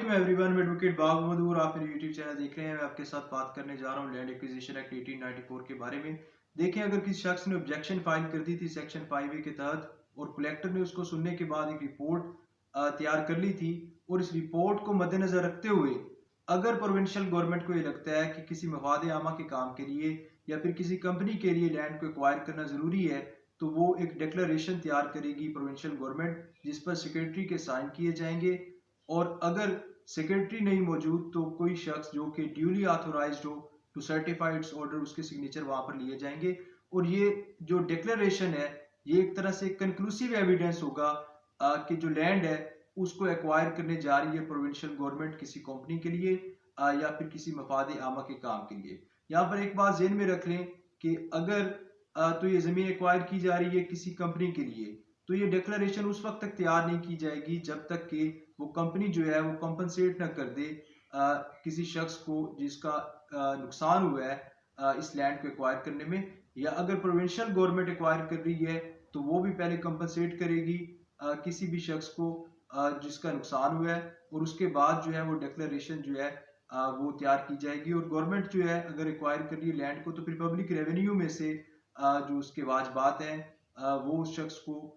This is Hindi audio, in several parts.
अस्सलाम एवरीवन, मैं एडवोकेट बाग मधुर। आप मेरे यूट्यूब चैनल देख रहे हैं। मैं आपके साथ बात करने जा रहा हूँ लैंड एक्विजिशन एक्ट 1894 के बारे में। देखें, अगर किसी शख्स ने ऑब्जेक्शन फाइल कर दी थी सेक्शन 5A के तहत और कलेक्टर ने उसको सुनने के बाद एक रिपोर्ट तैयार कर ली थी, और इस रिपोर्ट को मद्देनजर रखते हुए अगर प्रोविंशियल गवर्नमेंट को ये लगता है कि किसी मफाद आमा के काम के लिए या फिर किसी कंपनी के लिए लैंड को एक्वायर करना ज़रूरी है, तो वो एक डिक्लेरेशन तैयार करेगी प्रोविंशियल गवर्नमेंट, जिस पर सेक्रेटरी के साइन किए जाएंगे। और अगर सेक्रेटरी नहीं मौजूद तो कोई शख्स जो कि ड्यूली ऑथोराइज्ड हो टू सर्टिफाई इट्स ऑर्डर, उसके सिग्नेचर वहां पर लिए जाएंगे। और ये जो डिक्लेरेशन है, ये एक तरह से कंक्लूसिव एविडेंस होगा कि जो लैंड है उसको एक्वायर करने जा रही है प्रोविंशियल गवर्नमेंट किसी कंपनी के लिए या फिर किसी मफाद आमा के काम के लिए। यहाँ पर एक बात ज़हन में रख लें कि अगर तो ये ज़मीन एक्वायर की जा रही है किसी कंपनी के लिए, तो ये डिक्लेरेशन उस वक्त तक तैयार नहीं की जाएगी जब तक कि वो कंपनी जो है वो कंपनसेट ना कर दे किसी शख्स को जिसका नुकसान हुआ है इस लैंड को एक्वायर करने में। या अगर प्रोविंशियल गवर्नमेंट एक्वायर कर रही है तो वो भी पहले कंपनसेट करेगी किसी भी शख्स को जिसका नुकसान हुआ है, और उसके बाद जो है वो डिक्लेरेशन जो है वो तैयार की जाएगी। और गवर्नमेंट जो है अगर एक्वायर कर रही है लैंड को, तो फिर पब्लिक रेवेन्यू में से जो उसके वाजबात हैं वो उस शख्स को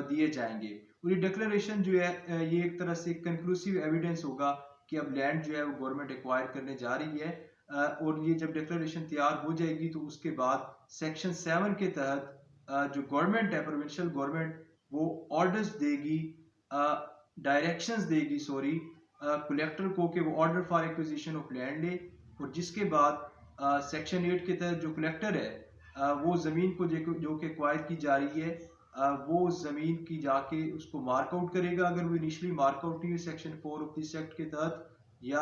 दिए जाएंगे। और ये डिक्लेरेशन जो है ये एक तरह से कंक्लूसिव एविडेंस होगा कि अब लैंड जो है वो गवर्नमेंट एक्वायर करने जा रही है। और ये जब डिक्लेरेशन तैयार हो जाएगी तो उसके बाद सेक्शन 7 के तहत जो गवर्नमेंट है प्रोविंशियल गवर्नमेंट, वो ऑर्डर्स देगी, डायरेक्शंस देगी सॉरी कलेक्टर को कि वो order for acquisition of land ले। और जिसके बाद सेक्शन 8 के तहत जो कलेक्टर है वो ज़मीन को जो कि एक्वायर की जा रही है वो ज़मीन की जाके उसको मार्कआउट करेगा अगर वो इनिशियली मार्कआउट नहीं हुई सेक्शन 4 ऑफ दिस एक्ट के तहत, या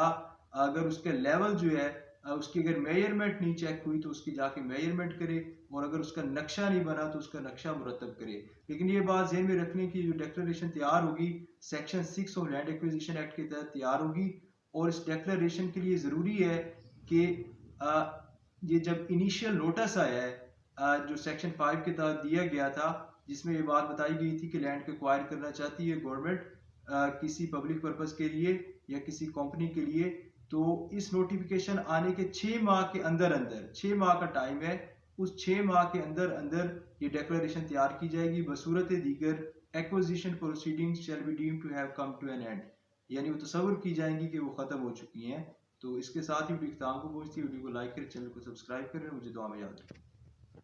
अगर उसके लेवल जो है उसकी अगर मेजरमेंट नहीं चेक हुई तो उसकी जाके मेजरमेंट करे, और अगर उसका नक्शा नहीं बना तो उसका नक्शा मुरतब करे। लेकिन ये बात ज़हन में रखने की, जो डिक्लेरेशन तैयार होगी section 6 of land acquisition act के तहत तैयार होगी। और इस डिक्लेरेशन के लिए ज़रूरी है कि ये जब इनिशियल नोटिस आया है जो सेक्शन 5 के तहत दिया गया था, जिसमें ये बात बताई गई थी कि लैंड को एक्वायर करना चाहती है गवर्नमेंट किसी पब्लिक पर्पस के लिए या किसी कंपनी के लिए, तो इस नोटिफिकेशन आने के 6 माह के अंदर अंदर, 6 माह का टाइम है, उस 6 माह के अंदर अंदर ये डिक्लेरेशन तैयार की जाएगी। बसूरत दीगर acquisition proceedings shall be deemed to have come to an end, यानी वो तस्वर की जाएंगी कि वो खत्म हो चुकी हैं। तो इसके साथ ही वीडियो को पहुंचती है, वीडियो को लाइक करें, चैनल को सब्सक्राइब करें, मुझे दुआ में याद रखें।